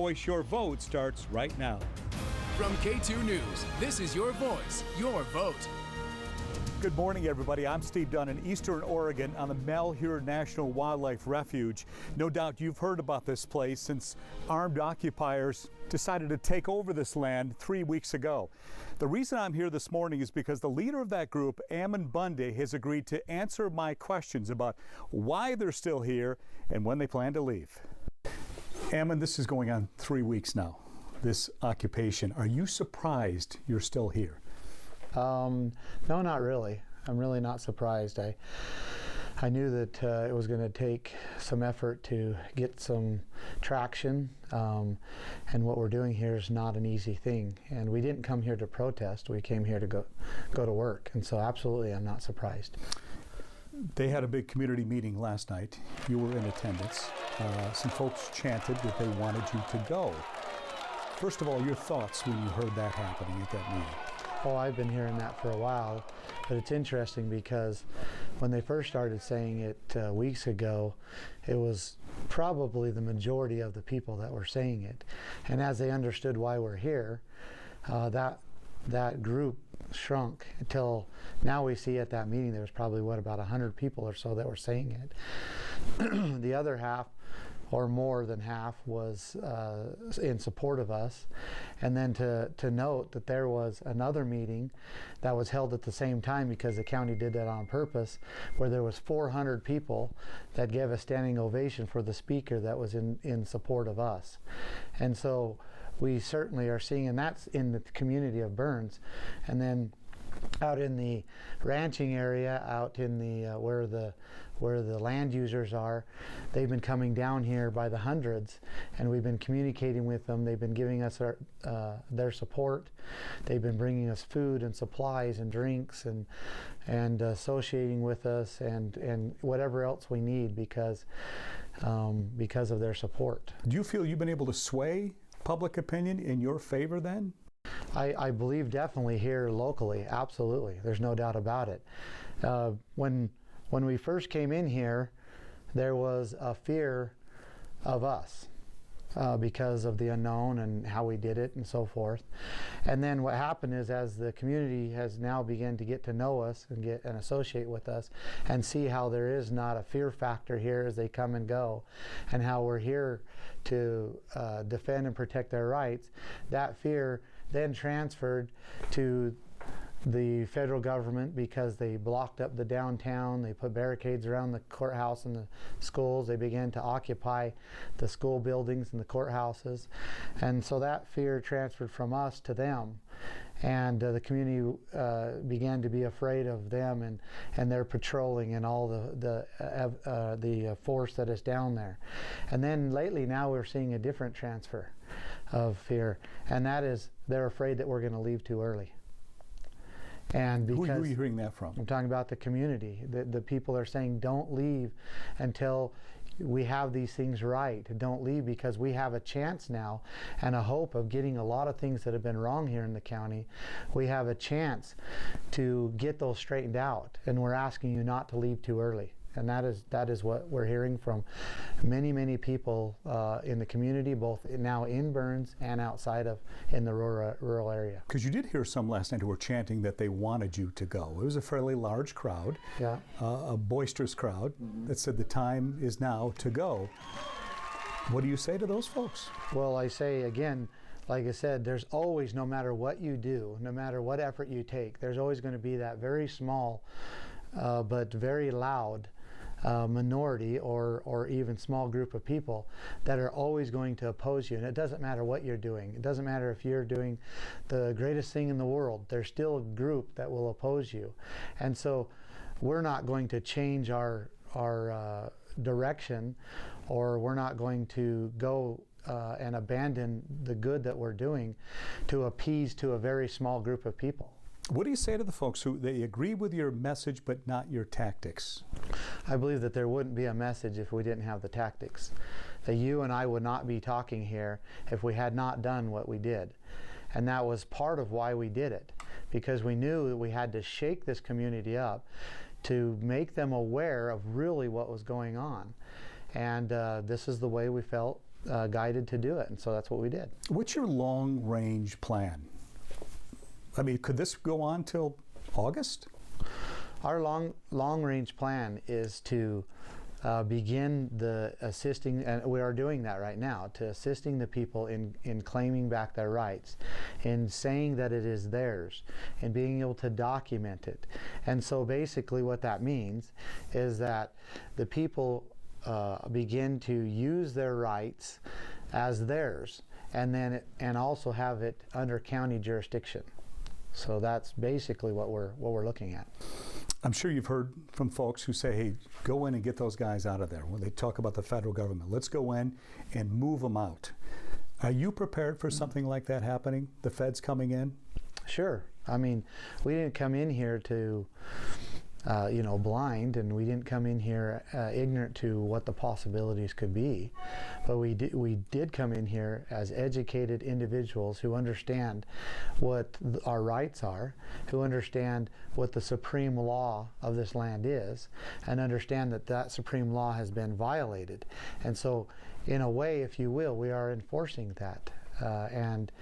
Voice Your Vote starts right now. From KATU News, this is your voice, your vote. Good morning, everybody. I'm Steve Dunn in Eastern Oregon on the Malheur National Wildlife Refuge. No doubt you've heard about this place since armed occupiers decided to take over this land 3 weeks ago. The reason I'm here this morning is because the leader of that group, Ammon Bundy, has agreed to answer my questions about why they're still here and when they plan to leave. Ammon, this is going on 3 weeks now, this occupation. Are you surprised you're still here? No, not really. I'm really not surprised. I knew that it was going to take some effort to get some traction, and what we're doing here is not an easy thing. And we didn't come here to protest. We came here to go to work. And so absolutely, I'm not surprised. They had a big community meeting last night. You were in attendance. Some folks chanted that they wanted you to go. First of all, your thoughts when you heard that happening at that meeting? Oh, I've been hearing that for a while, but it's interesting because when they first started saying it weeks ago, it was probably the majority of the people that were saying it. And as they understood why we're here, that group shrunk until now. We see at that meeting there was probably, about 100 people or so that were saying it. The other half, or more than half, was in support of us. And then to note that there was another meeting that was held at the same time, because the county did that on purpose, where there was 400 people that gave a standing ovation for the speaker that was in support of us. And so we certainly are seeing, and that's in the community of Burns. And then out in the ranching area, out in the where the land users are, they've been coming down here by the hundreds, and we've been communicating with them. They've been giving us their support. They've been bringing us food and supplies and drinks and associating with us and whatever else we need because of their support. Do you feel you've been able to sway public opinion in your favor then? I believe definitely here locally, absolutely. There's no doubt about it. When we first came in here, there was a fear of us because of the unknown and how we did it and so forth. And then what happened is, as the community has now begun to get to know us and associate with us and see how there is not a fear factor here as they come and go, and how we're here to defend and protect their rights, that fear then transferred to the federal government, because they blocked up the downtown, they put barricades around the courthouse and the schools, they began to occupy the school buildings and the courthouses, and so that fear transferred from us to them, and the community began to be afraid of them and their patrolling and all the force that is down there. And then lately now we're seeing a different transfer of fear, and that is they're afraid that we're going to leave too early. And because who are you hearing that from? I'm talking about the community. The people are saying, don't leave until we have these things right. Don't leave, because we have a chance now and a hope of getting a lot of things that have been wrong here in the county. We have a chance to get those straightened out, and we're asking you not to leave too early. And that is what we're hearing from many people in the community, both now in Burns and outside of in the rural area. Because you did hear some last night who were chanting that they wanted you to go. It was a fairly large crowd, yeah, a boisterous crowd that said the time is now to go. What do you say to those folks? Well, I say again, like I said, there's always, no matter what you do, no matter what effort you take, there's always going to be that very small but very loud minority or even small group of people that are always going to oppose you. And it doesn't matter what you're doing. It doesn't matter if you're doing the greatest thing in the world. There's still a group that will oppose you. And so we're not going to change our direction, or we're not going to go and abandon the good that we're doing to appease to a very small group of people. What do you say to the folks who they agree with your message but not your tactics? I believe that there wouldn't be a message if we didn't have the tactics. That you and I would not be talking here if we had not done what we did. And that was part of why we did it, because we knew that we had to shake this community up to make them aware of really what was going on. And this is the way we felt guided to do it, and so that's what we did. What's your long-range plan? I mean, could this go on till August? Our long-range plan is to begin the assisting, and we are doing that right now, to assisting the people in claiming back their rights, in saying that it is theirs, and being able to document it. And so basically what that means is that the people begin to use their rights as theirs, and also have it under county jurisdiction. So that's basically what we're looking at. I'm sure you've heard from folks who say, hey, go in and get those guys out of there. When they talk about the federal government, let's go in and move them out. Are you prepared for something like that happening? The feds coming in? Sure. I mean, we didn't come in here to blind, and we didn't come in here ignorant to what the possibilities could be, but we did come in here as educated individuals who understand what our rights are, who understand what the supreme law of this land is, and understand that that supreme law has been violated. And so, in a way, if you will, we are enforcing that. And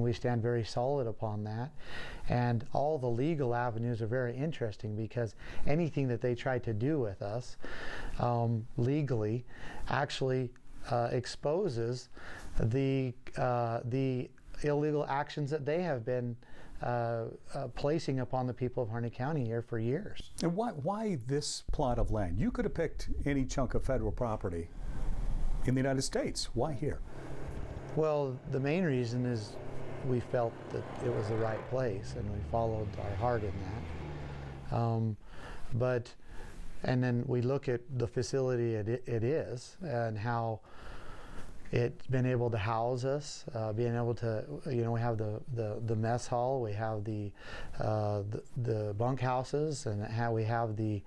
we stand very solid upon that. And all the legal avenues are very interesting, because anything that they try to do with us legally actually exposes the illegal actions that they have been placing upon the people of Harney County here for years. And why this plot of land? You could have picked any chunk of federal property in the United States. Why here? Well, the main reason is we felt that it was the right place, and we followed our heart in that. And then we look at the facility it is, and how it's been able to house us, being able to, we have the mess hall, we have the bunk houses, and how we have the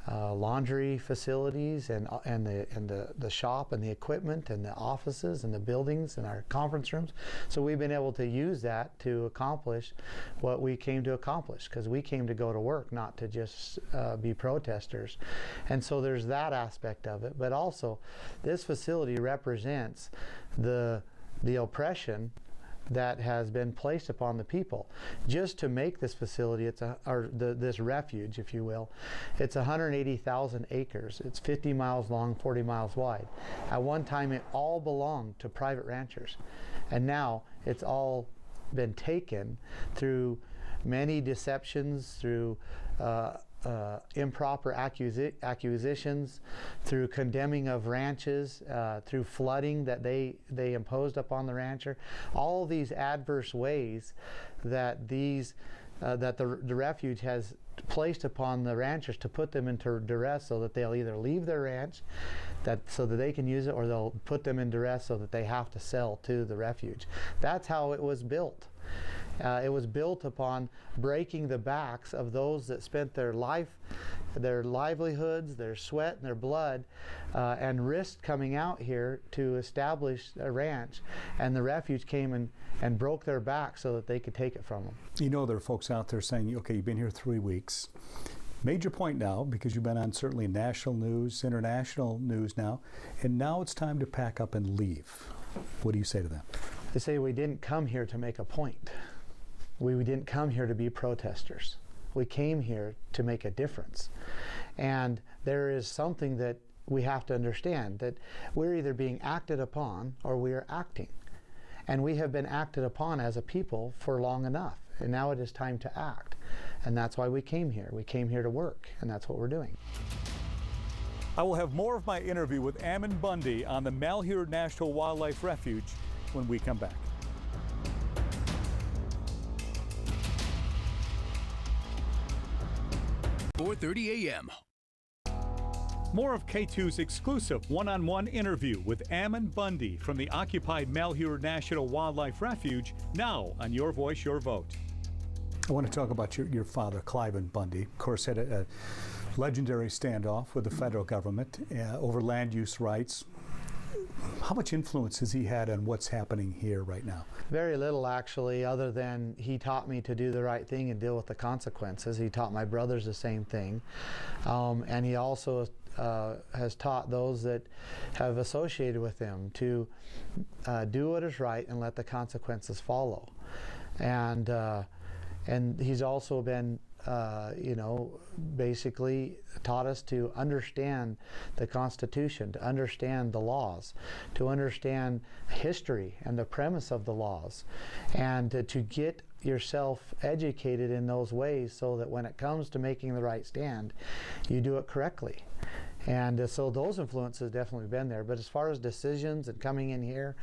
laundry facilities, and the shop, and the equipment, and the offices, and the buildings, and our conference rooms. So we've been able to use that to accomplish what we came to accomplish, because we came to go to work, not to just be protesters. And so there's that aspect of it, but also this facility represents the oppression that has been placed upon the people. Just to make this facility, this refuge, if you will, it's 180,000 acres. It's 50 miles long, 40 miles wide. At one time, it all belonged to private ranchers, and now it's all been taken through many deceptions, through improper acquisitions, through condemning of ranches, through flooding that they imposed upon the rancher. All these adverse ways that the refuge has placed upon the ranchers to put them into duress, so that they'll either leave their ranch so that they can use it, or they'll put them in duress so that they have to sell to the refuge. That's how it was built. It was built upon breaking the backs of those that spent their livelihoods, their sweat, and their blood, and risked coming out here to establish a ranch. And the refuge came and broke their back so that they could take it from them. You know, there are folks out there saying, okay, you've been here 3 weeks. Made your point now, because you've been on certainly national news, international news now, and now it's time to pack up and leave. What do you say to them? They say we didn't come here to make a point. We didn't come here to be protesters. We came here to make a difference. And there is something that we have to understand, that we're either being acted upon or we are acting. And we have been acted upon as a people for long enough. And now it is time to act. And that's why we came here. We came here to work, and that's what we're doing. I will have more of my interview with Ammon Bundy on the Malheur National Wildlife Refuge when we come back. .30 a.m. More of KATU's exclusive one-on-one interview with Ammon Bundy from the occupied Malheur National Wildlife Refuge, now on Your Voice, Your Vote. I want to talk about your father, Cliven Bundy. Of course, had a legendary standoff with the federal government over land use rights. How much influence has he had on what's happening here right now? Very little, actually, other than he taught me to do the right thing and deal with the consequences. He taught my brothers the same thing. And he also has taught those that have associated with him to do what is right and let the consequences follow. And he's also been, basically taught us to understand the Constitution, to understand the laws, to understand history and the premise of the laws, and to get yourself educated in those ways so that when it comes to making the right stand, you do it correctly. And so those influences definitely been there. But as far as decisions and coming in here,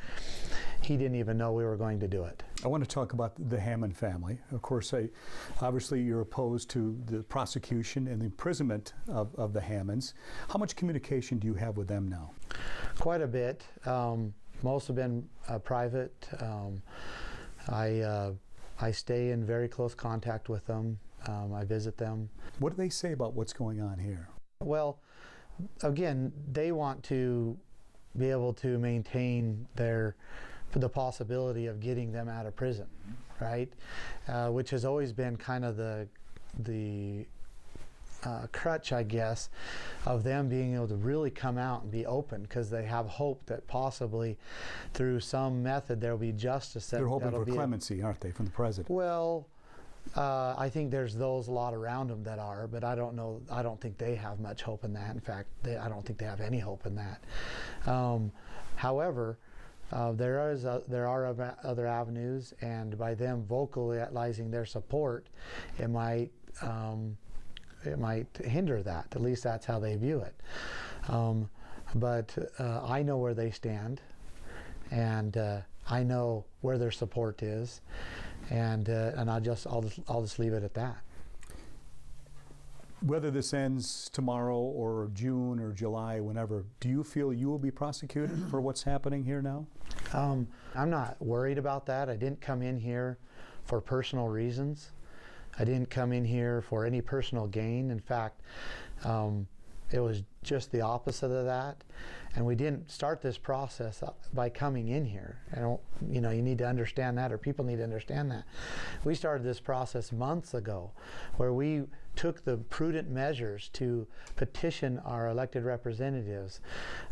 he didn't even know we were going to do it. I want to talk about the Hammond family. Of course, obviously you're opposed to the prosecution and the imprisonment of the Hammonds. How much communication do you have with them now? Quite a bit. Most have been private. I stay in very close contact with them. I visit them. What do they say about what's going on here? Well, again, they want to be able to maintain the possibility of getting them out of prison, right? Which has always been kind of the crutch, I guess, of them being able to really come out and be open, because they have hope that possibly through some method there will be justice. They're hoping for clemency, aren't they, from the president? Well, I think there's a lot around them that are, but I don't know. I don't think they have much hope in that. In fact, I don't think they have any hope in that. However, there are other avenues, and by them vocalizing their support, it might hinder that. At least that's how they view it. But I know where they stand, and I know where their support is, and I'll just leave it at that. Whether this ends tomorrow or June or July, whenever, do you feel you will be prosecuted for what's happening here now? I'm not worried about that. I didn't come in here for personal reasons. I didn't come in here for any personal gain. In fact, it was just the opposite of that. And we didn't start this process by coming in here. You need to understand that, or people need to understand that. We started this process months ago, where we took the prudent measures to petition our elected representatives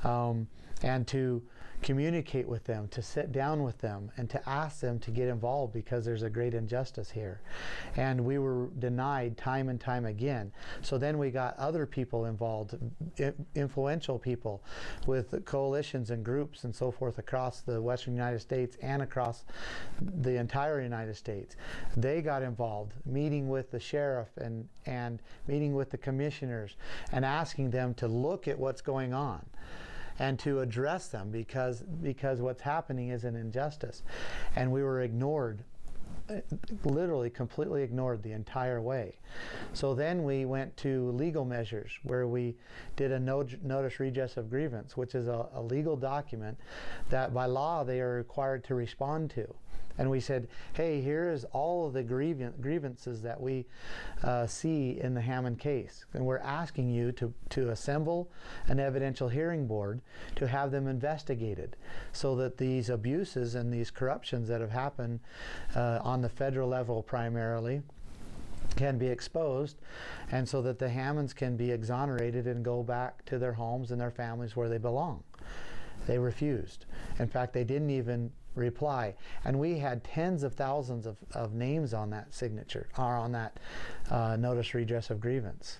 and to communicate with them, to sit down with them, and to ask them to get involved, because there's a great injustice here. And we were denied time and time again. So then we got other people involved, influential people with coalitions and groups and so forth across the western United States and across the entire United States. They got involved, meeting with the sheriff and meeting with the commissioners and asking them to look at what's going on and to address them, because what's happening is an injustice. And we were ignored, literally completely ignored the entire way. So then we went to legal measures, where we did a notice redress of grievance, which is a legal document that by law they are required to respond to. And we said, hey, here is all of the grievances that we see in the Hammond case. And we're asking you to assemble an evidential hearing board to have them investigated, so that these abuses and these corruptions that have happened on the federal level primarily can be exposed, and so that the Hammonds can be exonerated and go back to their homes and their families where they belong. They refused. In fact, they didn't even reply. And we had tens of thousands of names on that signature, or on that notice redress of grievance.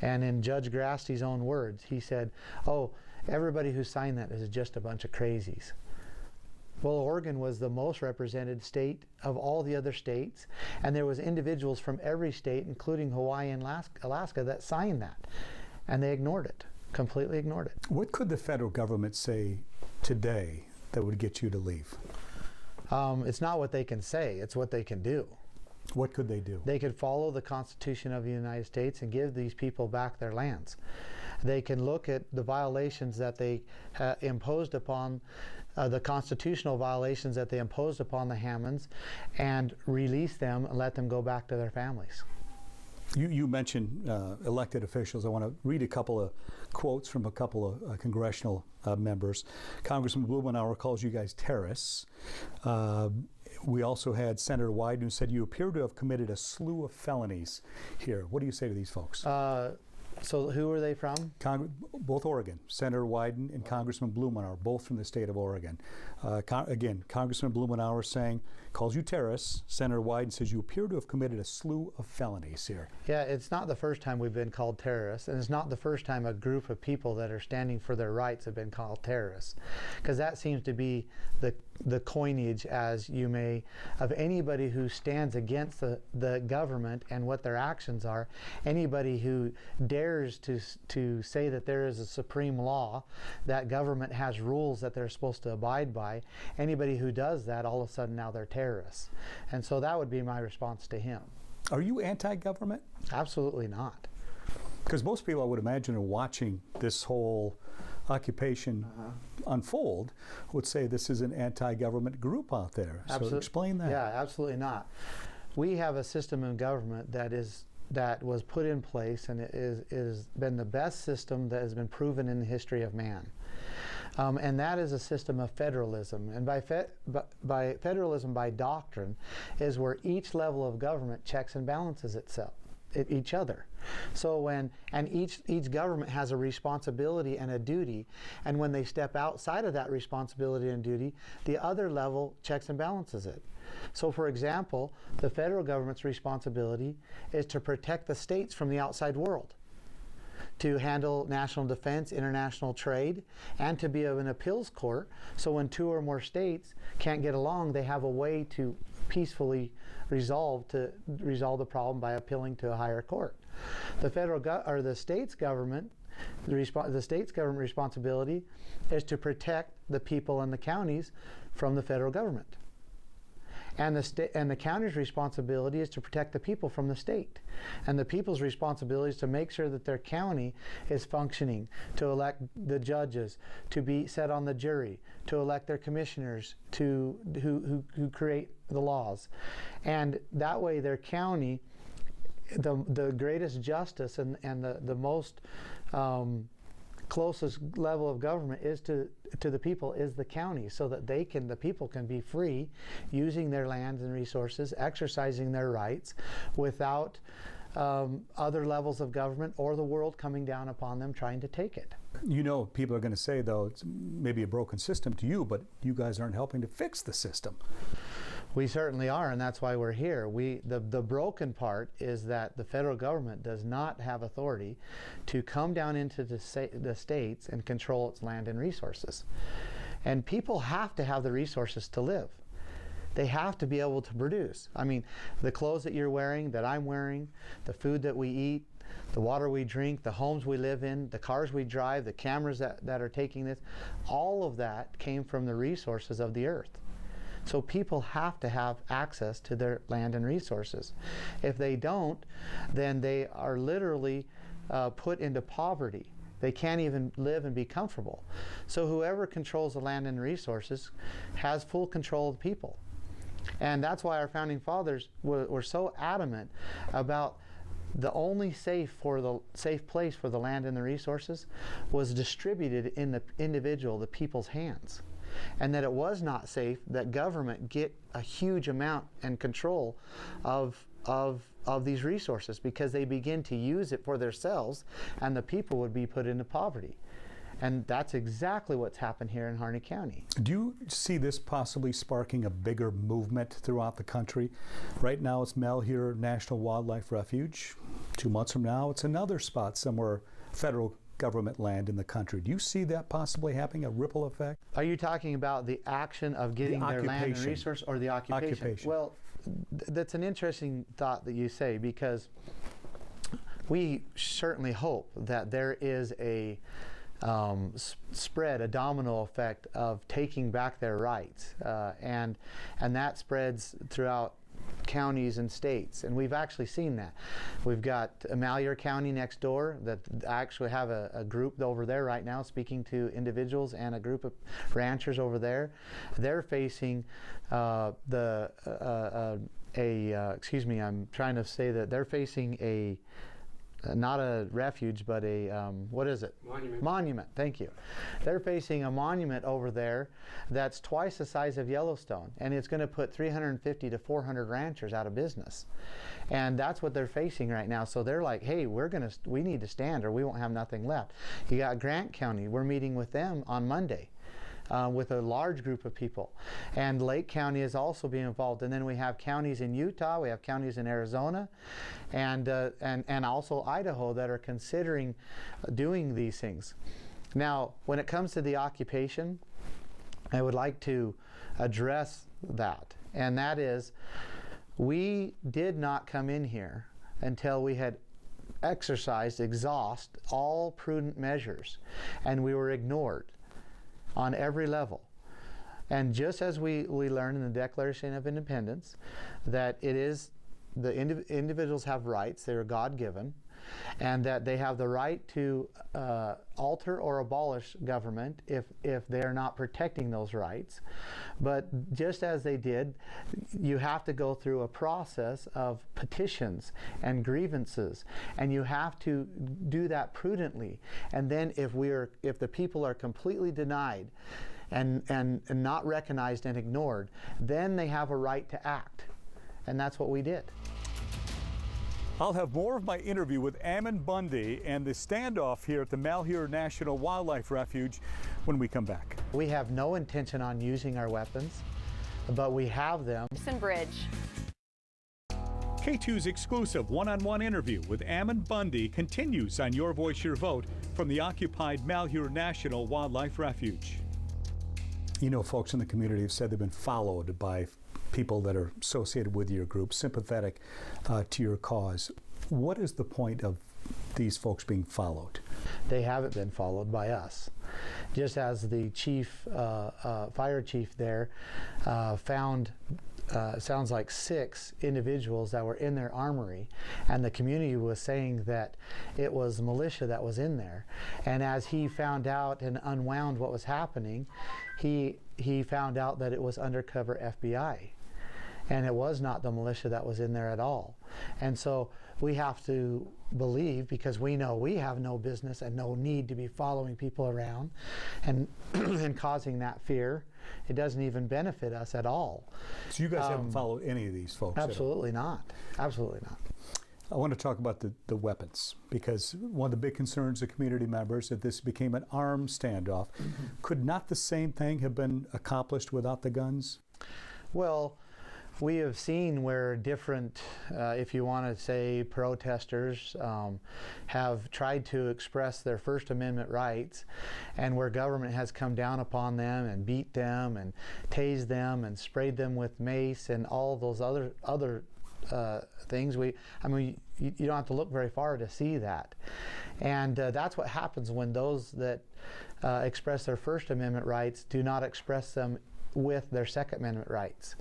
And in Judge Grasty's own words, he said, oh, everybody who signed that is just a bunch of crazies. Well, Oregon was the most represented state of all the other states, and there was individuals from every state, including Hawaii and Alaska, that signed that. And they ignored it, completely ignored it. What could the federal government say today that would get you to leave? It's not what they can say, it's what they can do. What could they do? They could follow the Constitution of the United States and give these people back their lands. They can look at the violations that they imposed upon, the constitutional violations that they imposed upon the Hammonds, and release them and let them go back to their families. You mentioned elected officials. I want to read a couple of quotes from a couple of congressional members. Congressman Blumenauer calls you guys terrorists. We also had Senator Wyden, who said you appear to have committed a slew of felonies here. What do you say to these folks? So who are they from? Both Oregon. Senator Wyden and Congressman Blumenauer, both from the state of Oregon. Again, Congressman Blumenauer calls you terrorists. Senator Wyden says you appear to have committed a slew of felonies here. Yeah, it's not the first time we've been called terrorists, and it's not the first time a group of people that are standing for their rights have been called terrorists, because that seems to be the coinage, as you may, of anybody who stands against the government and what their actions are. Anybody who dares to say that there is a supreme law, that government has rules that they're supposed to abide by. Anybody who does that, all of a sudden now they're terrorists. And so that would be my response to him. Are you anti-government? Absolutely not. Because most people, I would imagine, are watching this whole occupation unfold, would say this is an anti-government group out there. So explain that. Yeah, absolutely not. We have a system of government that was put in place, and it is been the best system that has been proven in the history of man. And that is a system of federalism. And by federalism, by doctrine, is where each level of government checks and balances each other. So each government has a responsibility and a duty, and when they step outside of that responsibility and duty, the other level checks and balances it. So for example, the federal government's responsibility is to protect the states from the outside world, to handle national defense, international trade, and to be an appeals court, so when two or more states can't get along, they have a way to peacefully resolve the problem by appealing to a higher court. The state's government responsibility is to protect the people in the counties from the federal government. And the county's responsibility is to protect the people from the state. And the people's responsibility is to make sure that their county is functioning, to elect the judges, to be set on the jury, to elect their commissioners who create the laws. And that way their county, the greatest justice and the most closest level of government is to the people is the county, so that the people can be free, using their lands and resources, exercising their rights without other levels of government or the world coming down upon them trying to take it. You know, people are going to say, though, it's maybe a broken system to you, but you guys aren't helping to fix the system. We certainly are, and that's why we're here. The broken part is that the federal government does not have authority to come down into the states and control its land and resources. And people have to have the resources to live. They have to be able to produce. I mean, the clothes that you're wearing, that I'm wearing, the food that we eat, the water we drink, the homes we live in, the cars we drive, the cameras that are taking this, all of that came from the resources of the earth. So people have to have access to their land and resources. If they don't, then they are literally put into poverty. They can't even live and be comfortable. So whoever controls the land and resources has full control of the people. And that's why our founding fathers were so adamant about the only safe place for the land and the resources was distributed in the individual, the people's hands. And that it was not safe that government get a huge amount and control of these resources, because they begin to use it for themselves, and the people would be put into poverty. And that's exactly what's happened here in Harney County. Do you see this possibly sparking a bigger movement throughout the country? Right now it's Malheur National Wildlife Refuge. 2 months from now it's another spot somewhere, federal government land in the country. Do you see that possibly having a ripple effect? Are you talking about the action of getting their land and resource, or the occupation? Well, that's an interesting thought that you say, because we certainly hope that there is a a domino effect of taking back their rights, and that spreads throughout counties and states, and we've actually seen that. We've got Malheur County next door that actually have a group over there right now speaking to individuals, and a group of ranchers over there. They're facing excuse me, I'm trying to say that they're facing not a refuge, but a, what is it? Monument. Monument, thank you. They're facing a monument over there that's twice the size of Yellowstone, and it's going to put 350 to 400 ranchers out of business. And that's what they're facing right now. So they're like, hey, we need to stand or we won't have nothing left. You got Grant County, we're meeting with them on Monday. With a large group of people, and Lake County is also being involved, and then we have counties in Utah, we have counties in Arizona, and also Idaho that are considering doing these things. Now, when it comes to the occupation, I would like to address that, and that is, we did not come in here until we had exhaust all prudent measures, and we were ignored on every level. And just as we learned in the Declaration of Independence that it is the individuals have rights, they are God-given, and that they have the right to alter or abolish government if they are not protecting those rights. But just as they did, you have to go through a process of petitions and grievances, and you have to do that prudently. And then if the people are completely denied and not recognized and ignored, then they have a right to act. And that's what we did. I'll have more of my interview with Ammon Bundy and the standoff here at the Malheur National Wildlife Refuge when we come back. We have no intention on using our weapons, but we have them. Bridge. KATU's exclusive one-on-one interview with Ammon Bundy continues on Your Voice, Your Vote from the occupied Malheur National Wildlife Refuge. You know, folks in the community have said they've been followed by people that are associated with your group, sympathetic to your cause. What is the point of these folks being followed? They haven't been followed by us. Just as the chief, fire chief there found sounds like 6 individuals that were in their armory, and the community was saying that it was militia that was in there. And as he found out and unwound what was happening, he found out that it was undercover FBI. And it was not the militia that was in there at all. And so we have to believe, because we know we have no business and no need to be following people around and, and causing that fear. It doesn't even benefit us at all. So you guys haven't followed any of these folks? Absolutely not. Absolutely not. I want to talk about the weapons, because one of the big concerns of community members that this became an armed standoff. Mm-hmm. Could not the same thing have been accomplished without the guns? Well, we have seen where different, if you want to say protesters, have tried to express their First Amendment rights, and where government has come down upon them and beat them and tased them and sprayed them with mace and all those other things. I mean, you don't have to look very far to see that. And that's what happens when those that express their First Amendment rights do not express them with their Second Amendment rights.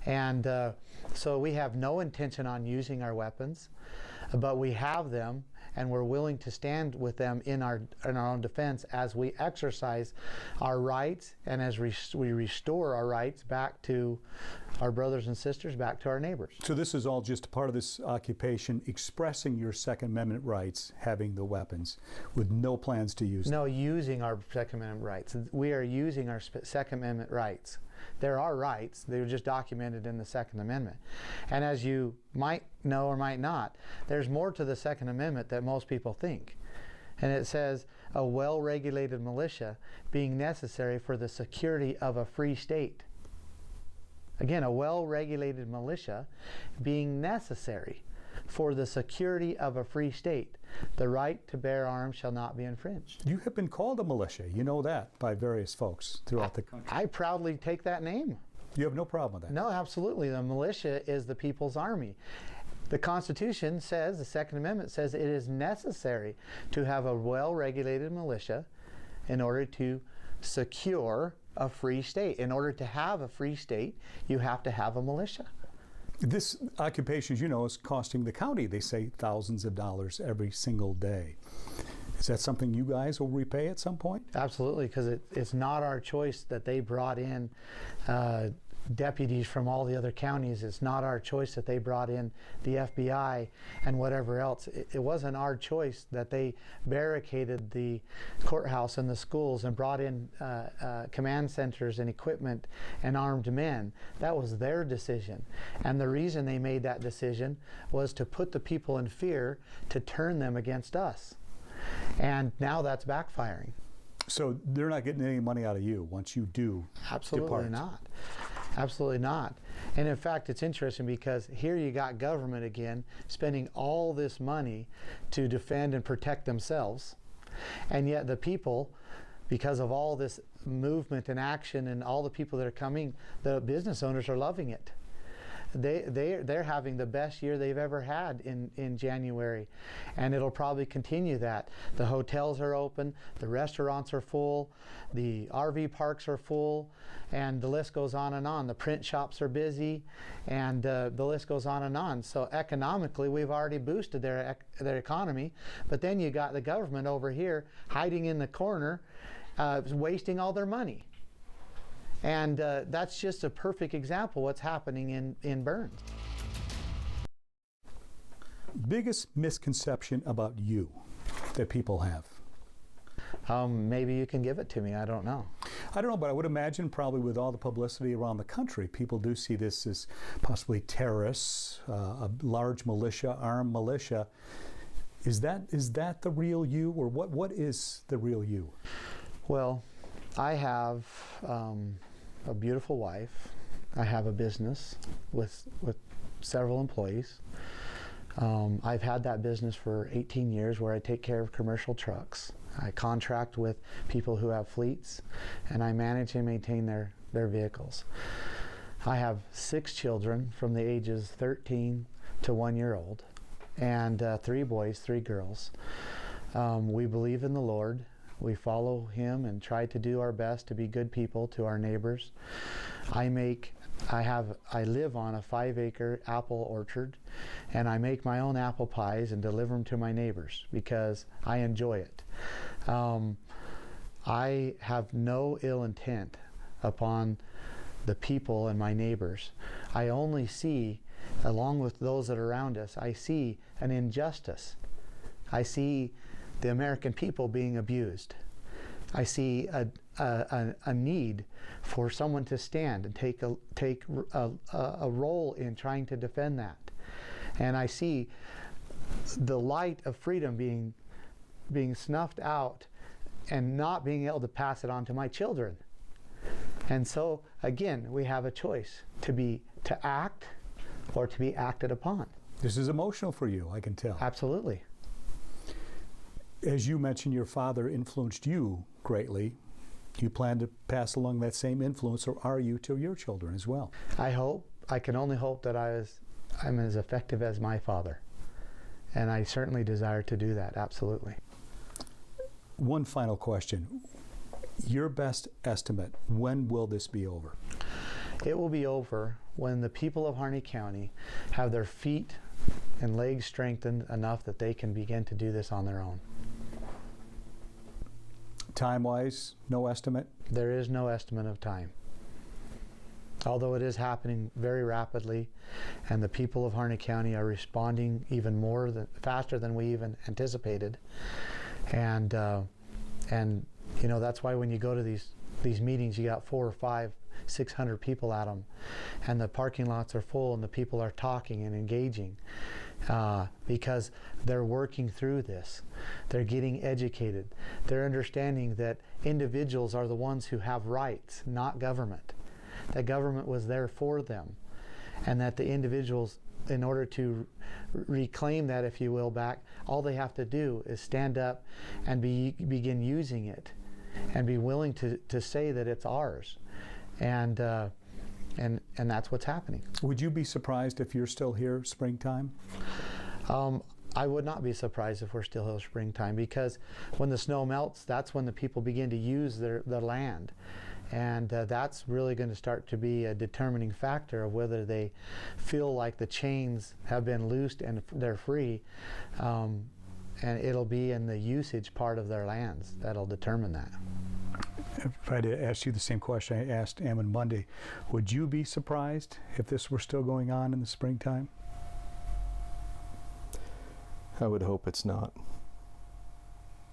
And so we have no intention on using our weapons, but we have them, and we're willing to stand with them in our own defense as we exercise our rights and as we restore our rights back to our brothers and sisters, back to our neighbors. So this is all just a part of this occupation, expressing your Second Amendment rights, having the weapons, with no plans to use them? No, using our Second Amendment rights. We are using our Second Amendment rights. There are rights. They were just documented in the Second Amendment. And as you might know or might not, there's more to the Second Amendment that most people think. And it says, a well-regulated militia being necessary for the security of a free state. Again, a well-regulated militia being necessary for the security of a free state. The right to bear arms shall not be infringed. You have been called a militia, you know that, by various folks throughout the country. I proudly take that name. You have no problem with that? No, absolutely. The militia is the people's army. The Constitution says, the Second Amendment says, it is necessary to have a well-regulated militia in order to secure a free state. In order to have a free state, you have to have a militia. This occupation, as you know, is costing the county, they say, thousands of dollars every single day. Is that something you guys will repay at some point? Absolutely, because it's not our choice that they brought in deputies from all the other counties. It's not our choice that they brought in the FBI and whatever else. It wasn't our choice that they barricaded the courthouse and the schools and brought in command centers and equipment and armed men. That was their decision. And the reason they made that decision was to put the people in fear, to turn them against us. And now that's backfiring. So they're not getting any money out of you once you do Absolutely depart. not. Absolutely not. And in fact, it's interesting because here you got government again spending all this money to defend and protect themselves. And yet the people, because of all this movement and action and all the people that are coming, the business owners are loving it. They're having the best year they've ever had in January, and it'll probably continue that. The hotels are open, the restaurants are full, the RV parks are full, and the list goes on and on. The print shops are busy, and the list goes on and on. So economically, we've already boosted their economy, but then you got the government over here hiding in the corner, wasting all their money. And that's just a perfect example of what's happening in Burns. Biggest misconception about you that people have? Maybe you can give it to me. I don't know. I don't know, but I would imagine probably with all the publicity around the country, people do see this as possibly terrorists, a large militia, armed militia. Is that the real you, or what is the real you? Well, I have a beautiful wife. I have a business with several employees. I've had that business for 18 years where I take care of commercial trucks. I contract with people who have fleets, and I manage and maintain their vehicles. I have 6 children from the ages 13 to 1 year old, and 3 boys, 3 girls. We believe in the Lord. We follow Him and try to do our best to be good people to our neighbors. I live on a 5-acre apple orchard, and I make my own apple pies and deliver them to my neighbors because I enjoy it. I have no ill intent upon the people and my neighbors. I only see, along with those that are around us, I see an injustice. I see the American people being abused. I see a need for someone to stand and take a role in trying to defend that. And I see the light of freedom being snuffed out and not being able to pass it on to my children. And so again, we have a choice to act or to be acted upon. This is emotional for you, I can tell. Absolutely. As you mentioned, your father influenced you greatly. Do you plan to pass along that same influence, or are you, to your children as well? I can only hope that I'm as effective as my father. And I certainly desire to do that, absolutely. One final question. Your best estimate, when will this be over? It will be over when the people of Harney County have their feet and legs strengthened enough that they can begin to do this on their own. Time-wise, no estimate? There is no estimate of time. Although it is happening very rapidly, and the people of Harney County are responding even faster than we even anticipated. And you know, that's why when you go to these meetings, you got 400 or 500, 600 people at them, and the parking lots are full, and the people are talking and engaging. Because they're working through this. They're getting educated. They're understanding that individuals are the ones who have rights, not government. That government was there for them. And that the individuals, in order to reclaim that, if you will, back, all they have to do is stand up and begin using it and be willing to say that it's ours. And that's what's happening. Would you be surprised if you're still here springtime? I would not be surprised if we're still here springtime, because when the snow melts, that's when the people begin to use their land. And that's really going to start to be a determining factor of whether they feel like the chains have been loosed and they're free. And it'll be in the usage part of their lands that'll determine that. if I had to ask you the same question I asked Ammon Bundy, would you be surprised if this were still going on in the springtime? I would hope it's not.